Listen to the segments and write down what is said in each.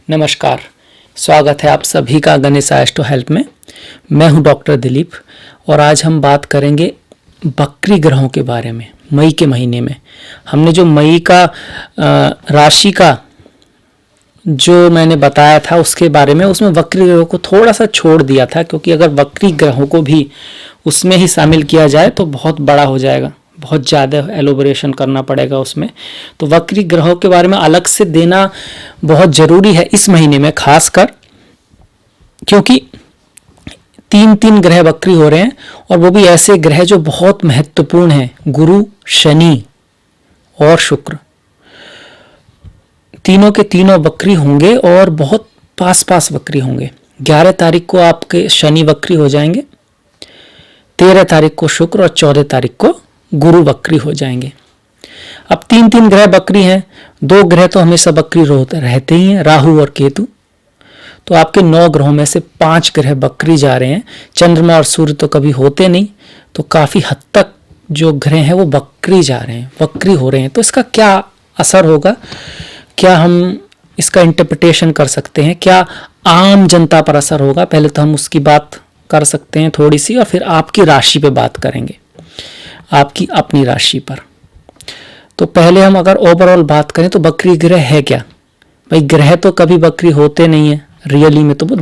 नमस्कार, स्वागत है आप सभी का गणेश एस्ट्रो हेल्प में। मैं हूं डॉक्टर दिलीप और आज हम बात करेंगे बकरी ग्रहों के बारे में। मई के महीने में हमने जो मई का राशि का जो मैंने बताया था उसके बारे में, उसमें वक्री ग्रहों को थोड़ा सा छोड़ दिया था, क्योंकि अगर वक्री ग्रहों को भी उसमें ही शामिल किया जाए तो बहुत बड़ा हो जाएगा, बहुत ज़्यादा एलोबरेशन करना पड़ेगा उसमें। तो वक्री ग्रहों के बारे में अलग से देना बहुत ज़रूरी है इस महीने में, खासकर क्योंकि तीन ग्रह वक्री हो रहे हैं और वो भी ऐसे ग्रह जो बहुत महत्वपूर्ण हैं। गुरु, शनि और शुक्र, तीनों के तीनों वक्री होंगे और बहुत पास पास वक्री होंगे। 11 तारीख को आपके शनि वक्री हो जाएंगे, 13 तारीख को शुक्र और 14 तारीख को गुरु वक्री हो जाएंगे। अब तीन ग्रह वक्री हैं, 2 ग्रह तो हमेशा वक्री रहते ही हैं, राहु और केतु। तो आपके 9 ग्रहों में से 5 ग्रह वक्री जा रहे हैं। चंद्रमा और सूर्य तो कभी होते नहीं, तो काफी हद तक जो ग्रह हैं वो वक्री जा रहे हैं, वक्री हो रहे हैं। तो इसका क्या असर होगा, क्या हम इसका इंटरप्रिटेशन कर सकते हैं, क्या आम जनता पर असर होगा, पहले तो हम उसकी बात कर सकते हैं थोड़ी सी, और फिर आपकी राशि पे बात करेंगे, आपकी अपनी राशि पर। तो पहले हम अगर ओवरऑल बात करें तो वक्री ग्रह है क्या। भाई, ग्रह तो कभी वक्री होते नहीं है रियली में, तो वो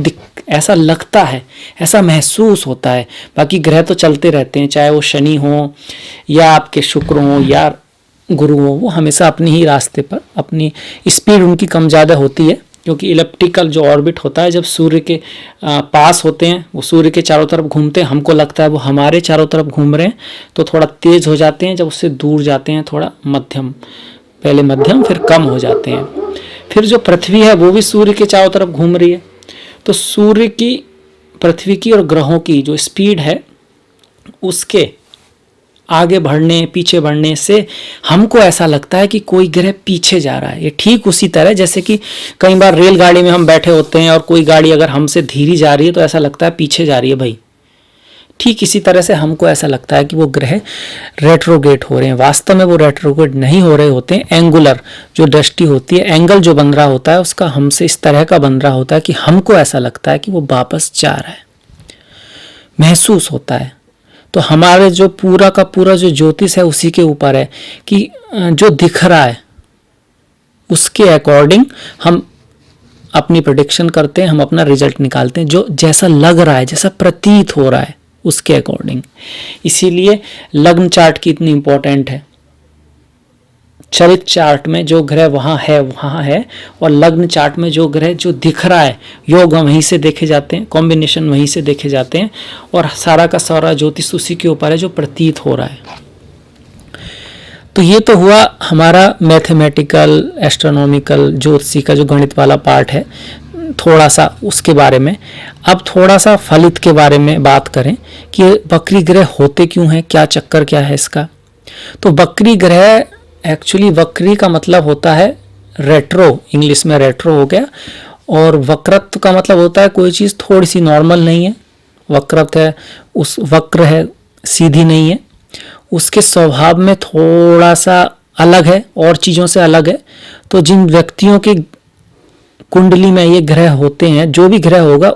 ऐसा लगता है, ऐसा महसूस होता है। बाकी ग्रह तो चलते रहते हैं, चाहे वो शनि हो या आपके शुक्र हो या गुरु हो, वो हमेशा अपने ही रास्ते पर, अपनी स्पीड उनकी कम ज़्यादा होती है, क्योंकि इलेप्टिकल जो ऑर्बिट होता है, जब सूर्य के पास होते हैं, वो सूर्य के चारों तरफ घूमते हैं, हमको लगता है वो हमारे चारों तरफ घूम रहे हैं, तो थोड़ा तेज हो जाते हैं। जब उससे दूर जाते हैं थोड़ा मध्यम, पहले मध्यम फिर कम हो जाते हैं। फिर जो पृथ्वी है वो भी सूर्य के चारों तरफ घूम रही है। तो सूर्य की, पृथ्वी की और ग्रहों की जो स्पीड है, उसके आगे बढ़ने पीछे बढ़ने से हमको ऐसा लगता है कि कोई ग्रह पीछे जा रहा है। ये ठीक उसी तरह जैसे कि कई बार रेलगाड़ी में हम बैठे होते हैं और कोई गाड़ी अगर हमसे धीरे जा रही है तो ऐसा लगता है पीछे जा रही है भाई। ठीक इसी तरह से हमको ऐसा लगता है कि वो ग्रह रेट्रोग्रेड हो रहे हैं। वास्तव में वो रेट्रोग्रेड नहीं हो रहे होते हैं। एंगुलर जो दृष्टि होती है, एंगल जो बन रहा होता है उसका हमसे इस तरह का बन रहा होता है कि हमको ऐसा लगता है कि वो वापस जा रहा है, महसूस होता है। तो हमारे जो पूरा का पूरा जो ज्योतिष है उसी के ऊपर है कि जो दिख रहा है उसके अकॉर्डिंग हम अपनी प्रेडिक्शन करते हैं, हम अपना रिजल्ट निकालते हैं, जो जैसा लग रहा है, जैसा प्रतीत हो रहा है उसके अकॉर्डिंग। इसीलिए लग्न चार्ट की इतनी इंपॉर्टेंट है। चरित्र चार्ट में जो ग्रह वहाँ है, और लग्न चार्ट में जो ग्रह जो दिख रहा है, योग वहीं से देखे जाते हैं, कॉम्बिनेशन वहीं से देखे जाते हैं, और सारा का सारा ज्योतिष उसी के ऊपर है जो प्रतीत हो रहा है। तो ये तो हुआ हमारा मैथमेटिकल, एस्ट्रोनॉमिकल, ज्योतिषी का जो गणित वाला पार्ट है, थोड़ा सा उसके बारे में। अब थोड़ा सा फलित के बारे में बात करें कि वक्री ग्रह होते क्यों हैं, क्या चक्कर क्या है इसका। तो वक्री ग्रह, एक्चुअली वक्री का मतलब होता है रेट्रो, इंग्लिश में रेट्रो हो गया, और वक्रत्व का मतलब होता है कोई चीज़ थोड़ी सी नॉर्मल नहीं है, वक्रत्व है, उस वक्र है, सीधी नहीं है, उसके स्वभाव में थोड़ा सा अलग है, और चीज़ों से अलग है। तो जिन व्यक्तियों के कुंडली में ये ग्रह होते हैं, जो भी ग्रह होगा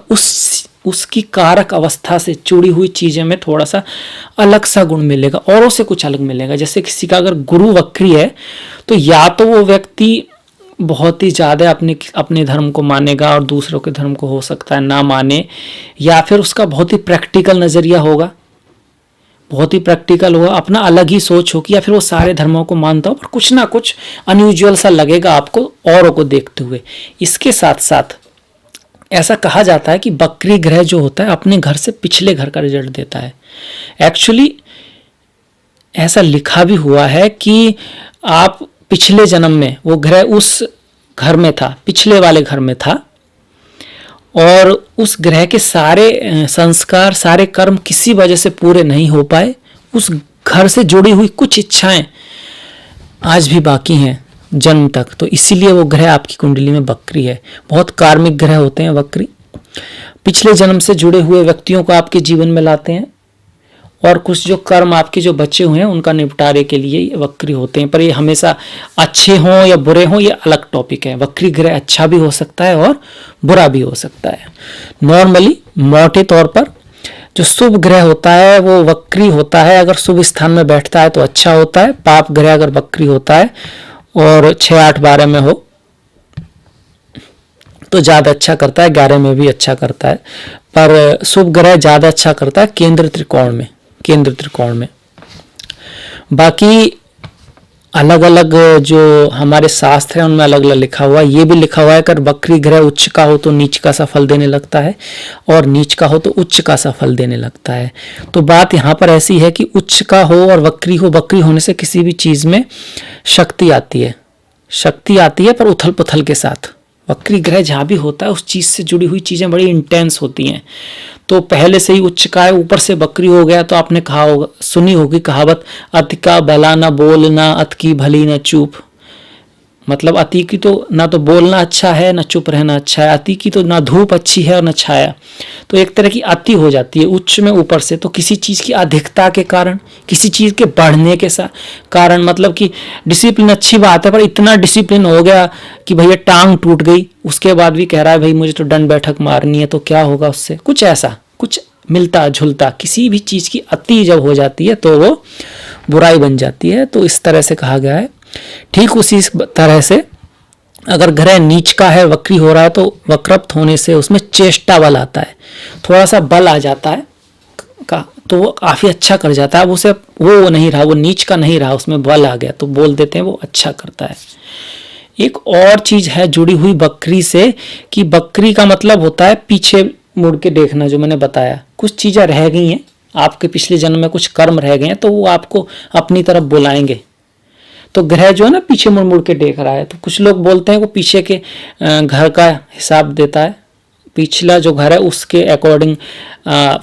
उसकी कारक अवस्था से जुड़ी हुई चीज़ें में थोड़ा सा अलग सा गुण मिलेगा, औरों से कुछ अलग मिलेगा। जैसे किसी का अगर गुरु वक्री है तो या तो वो व्यक्ति बहुत ही ज़्यादा अपने धर्म को मानेगा और दूसरों के धर्म को हो सकता है ना माने, या फिर उसका बहुत ही प्रैक्टिकल नज़रिया होगा, बहुत ही प्रैक्टिकल होगा, अपना अलग ही सोच होगी, या फिर वो सारे धर्मों को मानता हो पर कुछ ना कुछ अनयूजुअल सा लगेगा आपको औरों को देखते हुए। इसके साथ साथ ऐसा कहा जाता है कि वक्री ग्रह जो होता है अपने घर से पिछले घर का रिजल्ट देता है। एक्चुअली ऐसा लिखा भी हुआ है कि आप पिछले जन्म में वो ग्रह उस घर में था, पिछले वाले घर में था, और उस ग्रह के सारे संस्कार, सारे कर्म किसी वजह से पूरे नहीं हो पाए। उस घर से जुड़ी हुई कुछ इच्छाएं आज भी बाकी हैं जन्म तक, तो इसीलिए वो ग्रह आपकी कुंडली में वक्री है। बहुत कार्मिक ग्रह होते हैं वक्री, पिछले जन्म से जुड़े हुए व्यक्तियों को आपके जीवन में लाते हैं, और कुछ जो कर्म आपके जो बचे हुए हैं उनका निपटारे के लिए ये वक्री होते हैं। पर ये हमेशा अच्छे हों या बुरे हों ये अलग टॉपिक है। वक्री ग्रह अच्छा भी हो सकता है और बुरा भी हो सकता है। नॉर्मली मोटे तौर पर जो शुभ ग्रह होता है वो वक्री होता है। अगर शुभ स्थान में बैठता है तो अच्छा होता है। पाप ग्रह अगर वक्री होता है और 6, 8, 12 में हो तो ज़्यादा अच्छा करता है, 11 में भी अच्छा करता है। पर शुभ ग्रह ज़्यादा अच्छा करता है केंद्र त्रिकोण में, केंद्र त्रिकोण में। बाकी अलग अलग जो हमारे शास्त्र हैं उनमें अलग अलग लिखा हुआ है। ये भी लिखा हुआ है अगर वक्री ग्रह उच्च का हो तो नीच का सा फल देने लगता है और नीच का हो तो उच्च का सा फल देने लगता है। तो बात यहाँ पर ऐसी है कि उच्च का हो और वक्री हो, वक्री होने से किसी भी चीज़ में शक्ति आती है, शक्ति आती है पर उथल पुथल के साथ। वक्री ग्रह जहाँ भी होता है उस चीज़ से जुड़ी हुई चीज़ें बड़ी इंटेंस होती हैं। तो पहले से ही उच्च का है, ऊपर से वक्री हो गया तो आपने कहा होगा, सुनी होगी कहावत, अति का भला न बोलना, अति की भली न चुप। मतलब अति की तो ना तो बोलना अच्छा है ना चुप रहना अच्छा है, अति की तो ना धूप अच्छी है और ना छाया। तो एक तरह की अति हो जाती है उच्च में ऊपर से। तो किसी चीज़ की अधिकता के कारण, किसी चीज़ के बढ़ने के कारण, मतलब कि डिसिप्लिन अच्छी बात है पर इतना डिसिप्लिन हो गया कि भैया टांग टूट गई, उसके बाद भी कह रहा है भाई मुझे तो दंड बैठक मारनी है, तो क्या होगा उससे? कुछ ऐसा, कुछ मिलता जुलता, किसी भी चीज़ की अति जब हो जाती है तो वो बुराई बन जाती है। तो इस तरह से कहा गया है। ठीक उसी तरह से अगर ग्रह नीच का है, वक्री हो रहा है, तो वक्रप्त होने से उसमें चेष्टा बल आता है, थोड़ा सा बल आ जाता है का, तो वो काफ़ी अच्छा कर जाता है। अब उसे वो नहीं रहा, वो नीच का नहीं रहा, उसमें बल आ गया तो बोल देते हैं वो अच्छा करता है। एक और चीज़ है जुड़ी हुई बकरी से कि बकरी का मतलब होता है पीछे मुड़ के देखना। जो मैंने बताया कुछ चीज़ें रह गई हैं आपके पिछले जन्म में, कुछ कर्म रह गए हैं तो वो आपको अपनी तरफ बुलाएंगे। तो ग्रह जो है ना पीछे मुड़ मुड़ के देख रहा है, तो कुछ लोग बोलते हैं वो पीछे के घर का हिसाब देता है, पिछला जो घर है उसके अकॉर्डिंग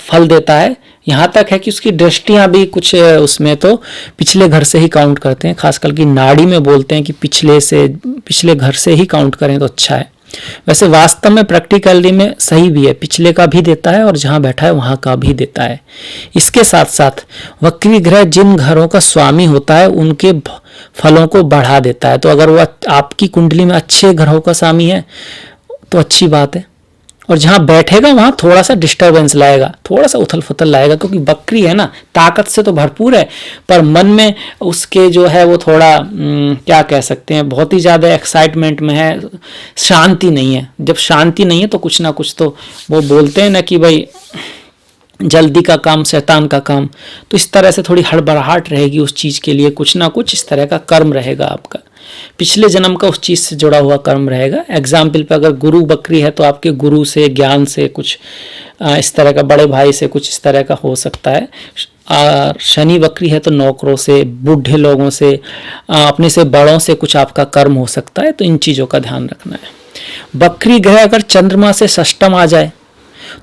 फल देता है। यहाँ तक है कि उसकी दृष्टियाँ भी कुछ उसमें तो पिछले घर से ही काउंट करते हैं। खासकर कि नाड़ी में बोलते हैं कि पिछले घर से ही काउंट करें तो अच्छा है। वैसे वास्तव में प्रैक्टिकली में सही भी है, पिछले का भी देता है और जहाँ बैठा है वहाँ का भी देता है। इसके साथ साथ वक्री ग्रह जिन घरों का स्वामी होता है उनके फलों को बढ़ा देता है। तो अगर वो आपकी कुंडली में अच्छे ग्रहों का स्वामी है तो अच्छी बात है, और जहाँ बैठेगा वहाँ थोड़ा सा डिस्टर्बेंस लाएगा, थोड़ा सा उथल फुथल लाएगा, क्योंकि बकरी है ना, ताकत से तो भरपूर है पर मन में उसके जो है वो थोड़ा क्या कह सकते हैं, बहुत ही ज़्यादा एक्साइटमेंट में है, शांति नहीं है। जब शांति नहीं है तो कुछ ना कुछ तो वो बोलते हैं ना कि भाई जल्दी का काम शैतान का काम। तो इस तरह से थोड़ी हड़बड़ाहट रहेगी उस चीज़ के लिए, कुछ ना कुछ इस तरह का कर्म रहेगा आपका, पिछले जन्म का उस चीज़ से जुड़ा हुआ कर्म रहेगा। एग्जाम्पल पे अगर गुरु बकरी है तो आपके गुरु से, ज्ञान से, कुछ इस तरह का, बड़े भाई से कुछ इस तरह का हो सकता है। शनि बकरी है तो नौकरों से, बूढ़े लोगों से, अपने से बड़ों से कुछ आपका कर्म हो सकता है। तो इन चीज़ों का ध्यान रखना है। बकरी ग्रह अगर चंद्रमा से षष्टम आ जाए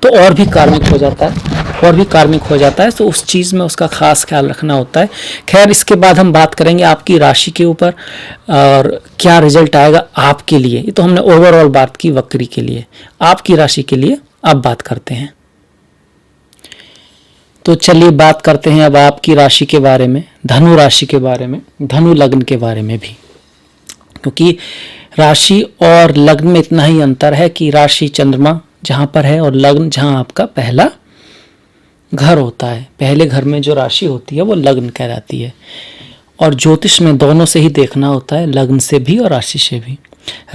तो और भी कार्मिक हो जाता है, और भी कार्मिक हो जाता है। तो उस चीज़ में उसका खास ख्याल रखना होता है। खैर इसके बाद हम बात करेंगे आपकी राशि के ऊपर और क्या रिजल्ट आएगा आपके लिए। ये तो हमने ओवरऑल बात की वक्री के लिए, आपकी राशि के लिए अब बात करते हैं। तो चलिए बात करते हैं अब आपकी राशि के बारे में, धनु राशि के बारे में, धनु लग्न के बारे में भी, क्योंकि राशि और लग्न में इतना ही अंतर है कि राशि चंद्रमा जहाँ पर है और लग्न जहाँ आपका पहला घर होता है। पहले घर में जो राशि होती है वो लग्न कहलाती है। और ज्योतिष में दोनों से ही देखना होता है, लग्न से भी और राशि से भी।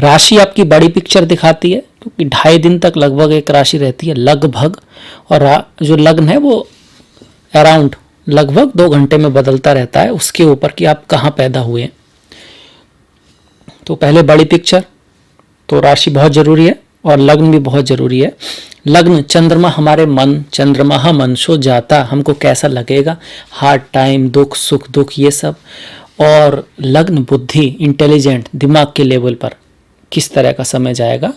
राशि आपकी बड़ी पिक्चर दिखाती है, क्योंकि 2.5 दिन तक लगभग एक राशि रहती है लगभग, और जो लग्न है वो अराउंड लगभग 2 घंटे में बदलता रहता है, उसके ऊपर कि आप कहाँ पैदा हुए। तो पहले बड़ी पिक्चर, तो राशि बहुत जरूरी है और लग्न भी बहुत जरूरी है। लग्न चंद्रमा हमारे मन, चंद्रमा मन सो जाता, हमको कैसा लगेगा, हार्ड टाइम, दुख सुख दुख ये सब। और लग्न बुद्धि, इंटेलिजेंट, दिमाग के लेवल पर किस तरह का समय जाएगा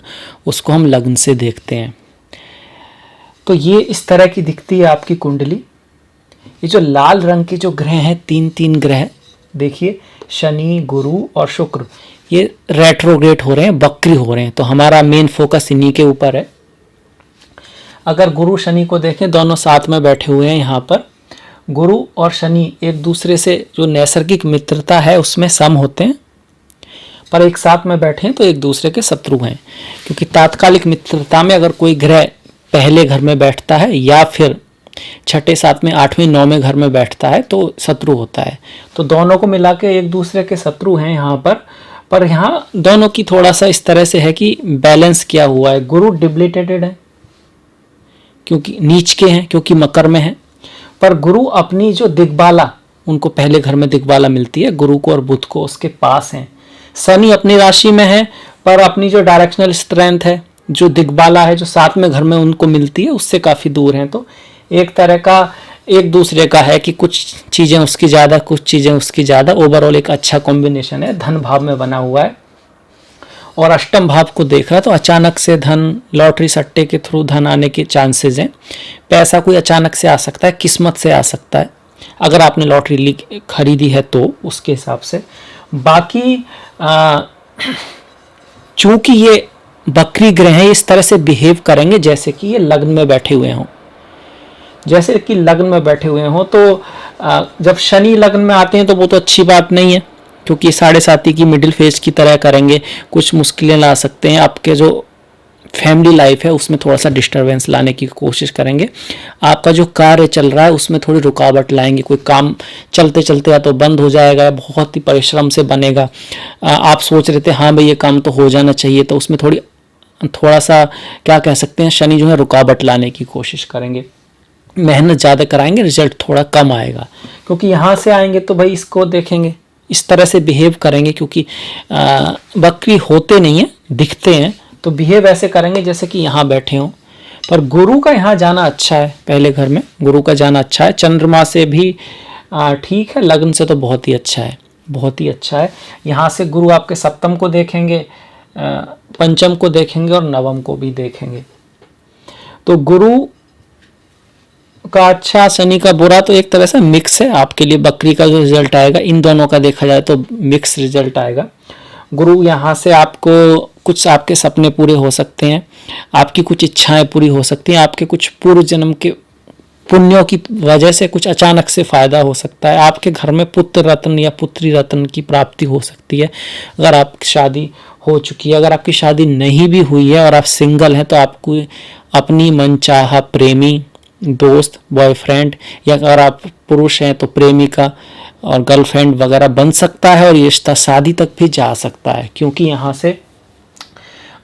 उसको हम लग्न से देखते हैं। तो ये इस तरह की दिखती है आपकी कुंडली। ये जो लाल रंग के जो ग्रह हैं, 3 ग्रह देखिए, शनि, गुरु और शुक्र, ये रेट्रोग्रेड हो रहे हैं, वक्री हो रहे हैं। तो हमारा मेन फोकस इन्हीं के ऊपर है। अगर गुरु शनि को देखें, दोनों साथ में बैठे हुए हैं यहाँ पर। गुरु और शनि एक दूसरे से जो नैसर्गिक मित्रता है उसमें सम होते हैं, पर एक साथ में बैठे हैं तो एक दूसरे के शत्रु हैं। क्योंकि तात्कालिक मित्रता में अगर कोई ग्रह पहले घर में बैठता है या फिर छठे, सातवें, आठवें, नौवें घर में बैठता है तो शत्रु होता है। तो दोनों को मिला के एक दूसरे के शत्रु हैं यहाँ पर यहाँ दोनों की थोड़ा सा इस तरह से है कि बैलेंस किया हुआ है। गुरु डिबिलिटेटेड है क्योंकि नीच के हैं, क्योंकि मकर में है, पर गुरु अपनी जो दिग्बाला, उनको पहले घर में दिग्बाला मिलती है गुरु को और बुध को, उसके पास हैं। शनि अपनी राशि में है पर अपनी जो डायरेक्शनल स्ट्रेंथ है, जो दिग्बाला है, जो सातवें घर में उनको मिलती है, उससे काफ़ी दूर हैं। तो एक तरह का एक दूसरे का है कि कुछ चीज़ें उसकी ज़्यादा, कुछ चीज़ें उसकी ज़्यादा, ओवरऑल एक अच्छा कॉम्बिनेशन है। धन भाव में बना हुआ है और अष्टम भाव को देख रहा है तो अचानक से धन, लॉटरी सट्टे के थ्रू धन आने के चांसेस हैं। पैसा कोई अचानक से आ सकता है, किस्मत से आ सकता है, अगर आपने लॉटरी खरीदी है तो उसके हिसाब से। बाकी चूंकि ये बकरी ग्रह हैं, इस तरह से बिहेव करेंगे जैसे कि ये लग्न में बैठे हुए हों, जैसे कि लग्न में बैठे हुए हों। तो जब शनि लग्न में आते हैं तो वो तो अच्छी बात नहीं है, क्योंकि 7.5 की मिडिल फेज की तरह करेंगे, कुछ मुश्किलें ला सकते हैं। आपके जो फैमिली लाइफ है उसमें थोड़ा सा डिस्टरबेंस लाने की कोशिश करेंगे। आपका जो कार्य चल रहा है उसमें थोड़ी रुकावट लाएंगे। कोई काम चलते चलते या तो बंद हो जाएगा या बहुत ही परिश्रम से बनेगा। आप सोच रहे थे हाँ भाई ये काम तो हो जाना चाहिए, तो उसमें थोड़ा सा क्या कह सकते हैं, शनि जो है रुकावट लाने की कोशिश करेंगे। मेहनत ज़्यादा कराएंगे, रिजल्ट थोड़ा कम आएगा। क्योंकि यहाँ से आएंगे तो भाई इसको देखेंगे, इस तरह से बिहेव करेंगे। क्योंकि बकरी होते नहीं है, दिखते हैं, तो बिहेव ऐसे करेंगे जैसे कि यहाँ बैठे हों। पर गुरु का यहाँ जाना अच्छा है, पहले घर में गुरु का जाना अच्छा है। चंद्रमा से भी ठीक है, लग्न से तो बहुत ही अच्छा है, बहुत ही अच्छा है। यहाँ से गुरु आपके सप्तम को देखेंगे, पंचम को देखेंगे और नवम को भी देखेंगे। तो गुरु का अच्छा, शनि का बुरा, तो एक तरह से मिक्स है। आपके लिए बकरी का जो रिजल्ट आएगा, इन दोनों का देखा जाए तो मिक्स रिजल्ट आएगा। गुरु यहाँ से आपको कुछ आपके सपने पूरे हो सकते हैं, आपकी कुछ इच्छाएं पूरी हो सकती हैं, आपके कुछ पूर्व जन्म के पुण्यों की वजह से कुछ अचानक से फायदा हो सकता है। आपके घर में पुत्र रत्न या पुत्री रत्न की प्राप्ति हो सकती है अगर आपकी शादी हो चुकी है। अगर आपकी शादी नहीं भी हुई है और आप सिंगल हैं तो आपको अपनी मनचाहा प्रेमी, दोस्त, बॉयफ्रेंड, या अगर आप पुरुष हैं तो प्रेमिका और गर्लफ्रेंड वगैरह बन सकता है और ये रिश्ता शादी तक भी जा सकता है। क्योंकि यहाँ से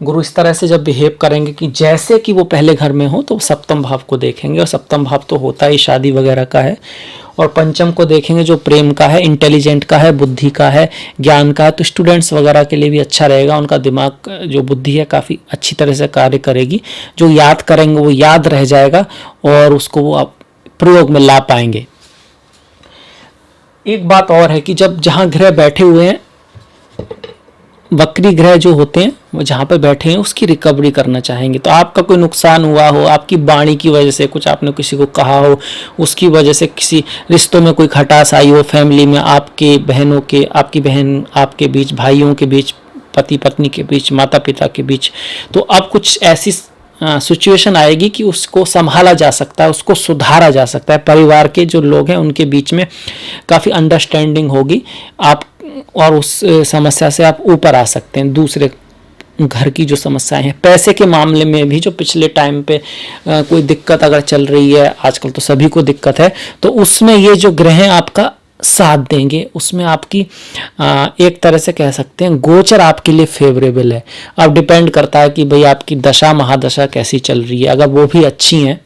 गुरु इस तरह से जब बिहेव करेंगे कि जैसे कि वो पहले घर में हो, तो सप्तम भाव को देखेंगे और सप्तम भाव तो होता ही शादी वगैरह का है, और पंचम को देखेंगे जो प्रेम का है, इंटेलिजेंट का है, बुद्धि का है, ज्ञान का है। तो स्टूडेंट्स वगैरह के लिए भी अच्छा रहेगा, उनका दिमाग जो बुद्धि है काफ़ी अच्छी तरह से कार्य करेगी। जो याद करेंगे वो याद रह जाएगा और उसको वो आप प्रयोग में ला पाएंगे। एक बात और है कि जब जहाँ ग्रह बैठे हुए हैं, वक्री ग्रह जो होते हैं वो जहाँ पे बैठे हैं उसकी रिकवरी करना चाहेंगे। तो आपका कोई नुकसान हुआ हो, आपकी वाणी की वजह से कुछ आपने किसी को कहा हो, उसकी वजह से किसी रिश्तों में कोई खटास आई हो, फैमिली में आपके बहनों के, आपकी बहन आपके बीच, भाइयों के बीच, पति पत्नी के बीच, माता पिता के बीच, तो अब कुछ ऐसी सिचुएशन आएगी कि उसको संभाला जा सकता है, उसको सुधारा जा सकता है। परिवार के जो लोग हैं उनके बीच में काफ़ी अंडरस्टैंडिंग होगी आप, और उस समस्या से आप ऊपर आ सकते हैं। दूसरे घर की जो समस्याएं हैं, पैसे के मामले में भी जो पिछले टाइम पे कोई दिक्कत अगर चल रही है, आजकल तो सभी को दिक्कत है, तो उसमें ये जो ग्रह हैं आपका साथ देंगे। उसमें आपकी एक तरह से कह सकते हैं गोचर आपके लिए फेवरेबल है। अब डिपेंड करता है कि भाई आपकी दशा महादशा कैसी चल रही है। अगर वो भी अच्छी हैं,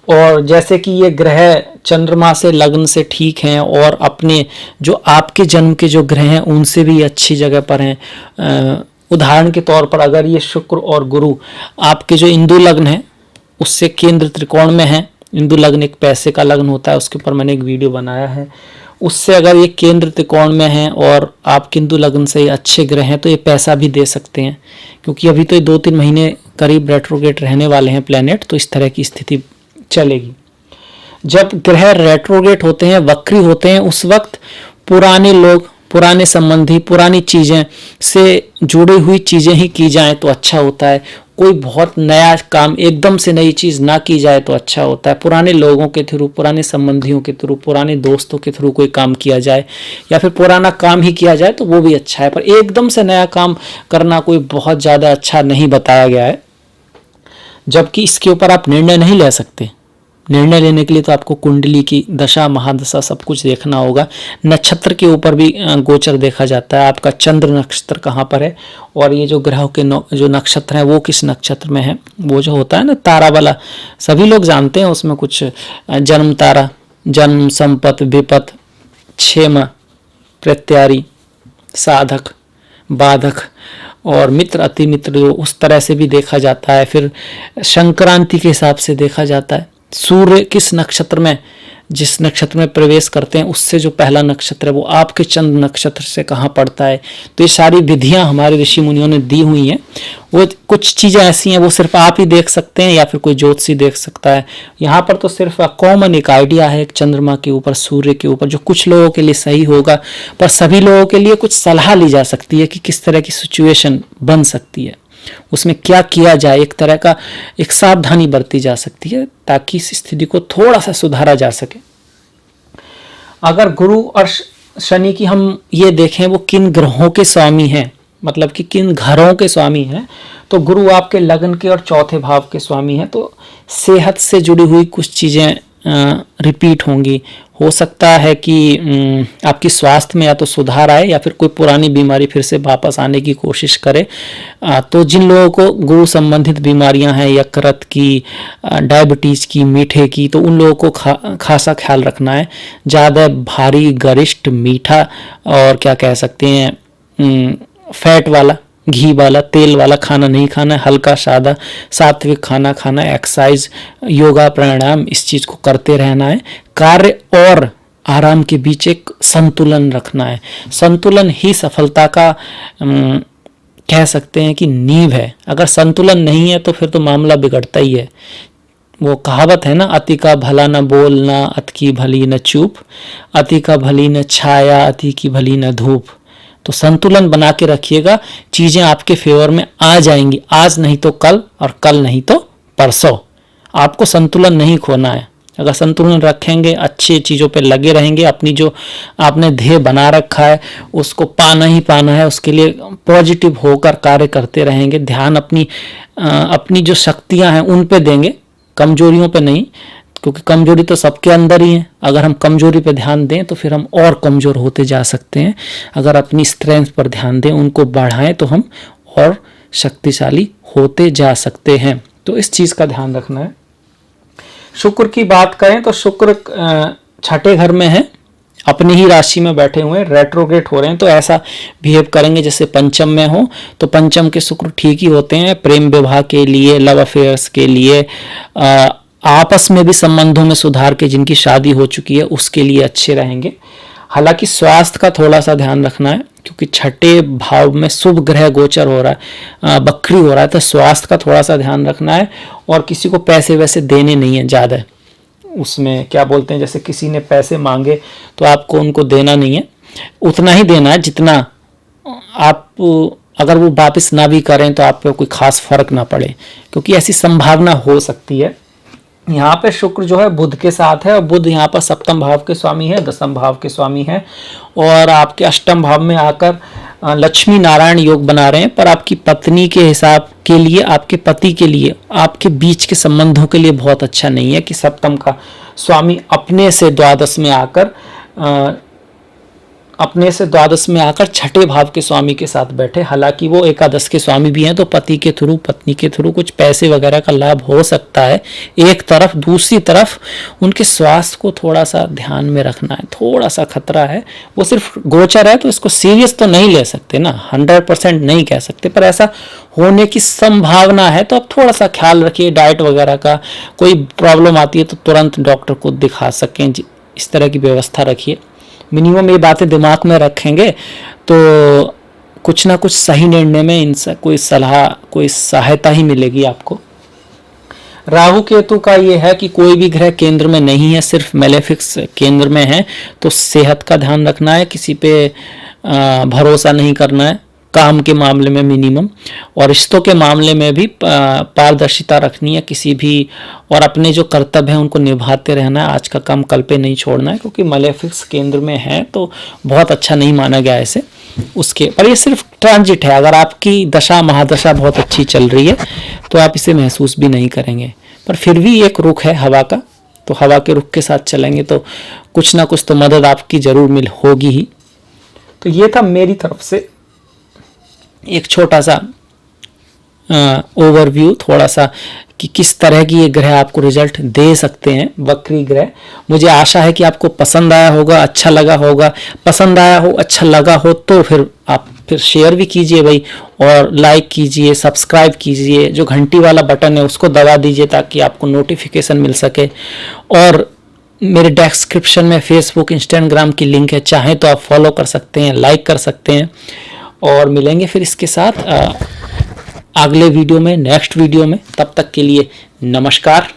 और जैसे कि ये ग्रह चंद्रमा से लग्न से ठीक हैं और अपने जो आपके जन्म के जो ग्रह हैं उनसे भी अच्छी जगह पर हैं। उदाहरण के तौर पर अगर ये शुक्र और गुरु आपके जो इंदु लग्न है उससे केंद्र त्रिकोण में है, इंदु लग्न एक पैसे का लग्न होता है, उसके ऊपर मैंने एक वीडियो बनाया है, उससे अगर ये केंद्र त्रिकोण में है और आप किंतु लग्न से अच्छे ग्रह हैं तो ये पैसा भी दे सकते हैं। क्योंकि अभी तो ये 2-3 महीने करीब रेट्रोगेट रहने वाले हैं प्लैनेट, तो इस तरह की स्थिति चलेगी। जब ग्रह रेट्रोगेट होते हैं, वक्री होते हैं, उस वक्त पुराने लोग, पुराने संबंधी, पुरानी चीज़ें से जुड़ी हुई चीज़ें ही की जाएं तो अच्छा होता है। कोई बहुत नया काम, एकदम से नई चीज़ ना की जाए तो अच्छा होता है। पुराने लोगों के थ्रू, पुराने संबंधियों के थ्रू, पुराने दोस्तों के थ्रू कोई काम किया जाए या फिर पुराना काम ही किया जाए तो वो भी अच्छा है, पर एकदम से नया काम करना कोई बहुत ज़्यादा अच्छा नहीं बताया गया है। जबकि इसके ऊपर आप निर्णय नहीं ले सकते। निर्णय लेने के लिए तो आपको कुंडली की दशा महादशा सब कुछ देखना होगा। नक्षत्र के ऊपर भी गोचर देखा जाता है, आपका चंद्र नक्षत्र कहाँ पर है और ये जो ग्रहों के जो नक्षत्र हैं वो किस नक्षत्र में है। वो जो होता है ना तारा वाला, सभी लोग जानते हैं, उसमें कुछ जन्म तारा, जन्म, संपत, विपत, क्षेम, प्रत्यारी, साधक, बाधक और मित्र, अति मित्र, जो उस तरह से भी देखा जाता है। फिर संक्रांति के हिसाब से देखा जाता है। सूर्य किस नक्षत्र में, जिस नक्षत्र में प्रवेश करते हैं उससे जो पहला नक्षत्र है वो आपके चंद्र नक्षत्र से कहाँ पड़ता है। तो ये सारी विधियां हमारे ऋषि मुनियों ने दी हुई हैं। वो कुछ चीज़ें ऐसी हैं वो सिर्फ आप ही देख सकते हैं या फिर कोई ज्योतिषी देख सकता है। यहाँ पर तो सिर्फ कॉमन एक आइडिया है एक चंद्रमा के ऊपर, सूर्य के ऊपर, जो कुछ लोगों के लिए सही होगा, पर सभी लोगों के लिए कुछ सलाह ली जा सकती है कि किस तरह की सिचुएशन बन सकती है, उसमें क्या किया जाए। एक तरह का एक सावधानी बरती जा सकती है ताकि इस स्थिति को थोड़ा सा सुधारा जा सके। अगर गुरु और शनि की हम ये देखें वो किन ग्रहों के स्वामी हैं, मतलब कि किन घरों के स्वामी हैं, तो गुरु आपके लगन के और चौथे भाव के स्वामी हैं। तो सेहत से जुड़ी हुई कुछ चीज़ें रिपीट होंगी। हो सकता है कि आपकी स्वास्थ्य में या तो सुधार आए या फिर कोई पुरानी बीमारी फिर से वापस आने की कोशिश करे। तो जिन लोगों को गुरु संबंधित बीमारियां हैं, यकृत की, डायबिटीज़ की, मीठे की, तो उन लोगों को खासा ख्याल रखना है। ज़्यादा भारी, गरिष्ठ, मीठा और क्या कह सकते हैं फैट वाला, घी वाला, तेल वाला खाना नहीं खाना है। हल्का सादा सात्विक खाना खाना है। एक्सरसाइज, योगा, प्राणायाम, इस चीज़ को करते रहना है। कार्य और आराम के बीच एक संतुलन रखना है। संतुलन ही सफलता का कह सकते हैं कि नींव है। अगर संतुलन नहीं है तो फिर तो मामला बिगड़ता ही है। वो कहावत है ना, अति का भला न बोलना, अति की भली न चूप, अति का भली न छाया, अति की भली न धूप। तो संतुलन बना के रखिएगा, चीज़ें आपके फेवर में आ जाएंगी। आज नहीं तो कल और कल नहीं तो परसों। आपको संतुलन नहीं खोना है। अगर संतुलन रखेंगे, अच्छी चीज़ों पे लगे रहेंगे, अपनी जो आपने ध्येय बना रखा है उसको पाना ही पाना है, उसके लिए पॉजिटिव होकर कार्य करते रहेंगे। ध्यान अपनी जो शक्तियां हैं उन पे देंगे, कमजोरियों पे नहीं, क्योंकि कमजोरी तो सबके अंदर ही है। अगर हम कमजोरी पे ध्यान दें तो फिर हम और कमज़ोर होते जा सकते हैं। अगर अपनी स्ट्रेंथ पर ध्यान दें, उनको बढ़ाएं, तो हम और शक्तिशाली होते जा सकते हैं। तो इस चीज़ का ध्यान रखना है। शुक्र की बात करें तो शुक्र छठे घर में है, अपनी ही राशि में बैठे हुए हैं, रेट्रोग्रेड हो रहे हैं। तो ऐसा बिहेव करेंगे जैसे पंचम में हो। तो पंचम के शुक्र ठीक ही होते हैं प्रेम विवाह के लिए, लव अफेयर्स के लिए, आपस में भी संबंधों में सुधार के, जिनकी शादी हो चुकी है उसके लिए अच्छे रहेंगे। हालांकि स्वास्थ्य का थोड़ा सा ध्यान रखना है, क्योंकि छठे भाव में शुभ ग्रह गोचर हो रहा है, बकरी हो रहा है, तो स्वास्थ्य का थोड़ा सा ध्यान रखना है। और किसी को पैसे वैसे देने नहीं है ज़्यादा, उसमें क्या बोलते हैं, जैसे किसी ने पैसे मांगे तो आपको उनको देना नहीं है, उतना ही देना है जितना आप, अगर वो वापस ना भी करें तो आप पे कोई खास फर्क ना पड़े, क्योंकि ऐसी संभावना हो सकती है। यहाँ पे शुक्र जो है बुध के साथ है, और बुध यहाँ पर सप्तम भाव के स्वामी है, दसम भाव के स्वामी है, और आपके अष्टम भाव में आकर लक्ष्मी नारायण योग बना रहे हैं। पर आपकी पत्नी के हिसाब के लिए, आपके पति के लिए, आपके बीच के संबंधों के लिए बहुत अच्छा नहीं है कि सप्तम का स्वामी अपने से द्वादश में आकर छठे भाव के स्वामी के साथ बैठे। हालांकि वो एकादश के स्वामी भी हैं, तो पति के थ्रू, पत्नी के थ्रू कुछ पैसे वगैरह का लाभ हो सकता है एक तरफ। दूसरी तरफ उनके स्वास्थ्य को थोड़ा सा ध्यान में रखना है, थोड़ा सा खतरा है। वो सिर्फ गोचर है तो इसको सीरियस तो नहीं ले सकते ना, 100% नहीं कह सकते, पर ऐसा होने की संभावना है। तो आप थोड़ा सा ख्याल रखिए डाइट वगैरह का। कोई प्रॉब्लम आती है तो तुरंत डॉक्टर को दिखा सकें, इस तरह की व्यवस्था रखिए। मिनिमम ये बातें दिमाग में रखेंगे तो कुछ ना कुछ सही निर्णय में इनसे कोई सलाह, कोई सहायता ही मिलेगी आपको। राहु केतु का ये है कि कोई भी ग्रह केंद्र में नहीं है, सिर्फ मेलेफिक्स केंद्र में है। तो सेहत का ध्यान रखना है, किसी पे भरोसा नहीं करना है। काम के मामले में मिनिमम, और रिश्तों के मामले में भी पारदर्शिता रखनी है किसी भी, और अपने जो कर्तव्य हैं उनको निभाते रहना है। आज का काम कल पे नहीं छोड़ना है, क्योंकि मलेफिक्स केंद्र में है तो बहुत अच्छा नहीं माना गया ऐसे उसके। पर ये सिर्फ ट्रांजिट है, अगर आपकी दशा महादशा बहुत अच्छी चल रही है तो आप इसे महसूस भी नहीं करेंगे। पर फिर भी एक रुख है हवा का, तो हवा के रुख के साथ चलेंगे तो कुछ ना कुछ तो मदद आपकी जरूर होगी ही। तो ये था मेरी तरफ से एक छोटा सा ओवरव्यू, थोड़ा सा कि किस तरह की ये ग्रह आपको रिजल्ट दे सकते हैं, वक्री ग्रह। मुझे आशा है कि आपको पसंद आया होगा, अच्छा लगा होगा। पसंद आया हो, अच्छा लगा हो तो फिर आप फिर शेयर भी कीजिए भाई, और लाइक कीजिए, सब्सक्राइब कीजिए, जो घंटी वाला बटन है उसको दबा दीजिए ताकि आपको नोटिफिकेशन मिल सके। और मेरे डिस्क्रिप्शन में फेसबुक इंस्टाग्राम की लिंक है, चाहें तो आप फॉलो कर सकते हैं, लाइक कर सकते हैं। और मिलेंगे फिर इसके साथ अगले वीडियो में, नेक्स्ट वीडियो में। तब तक के लिए नमस्कार।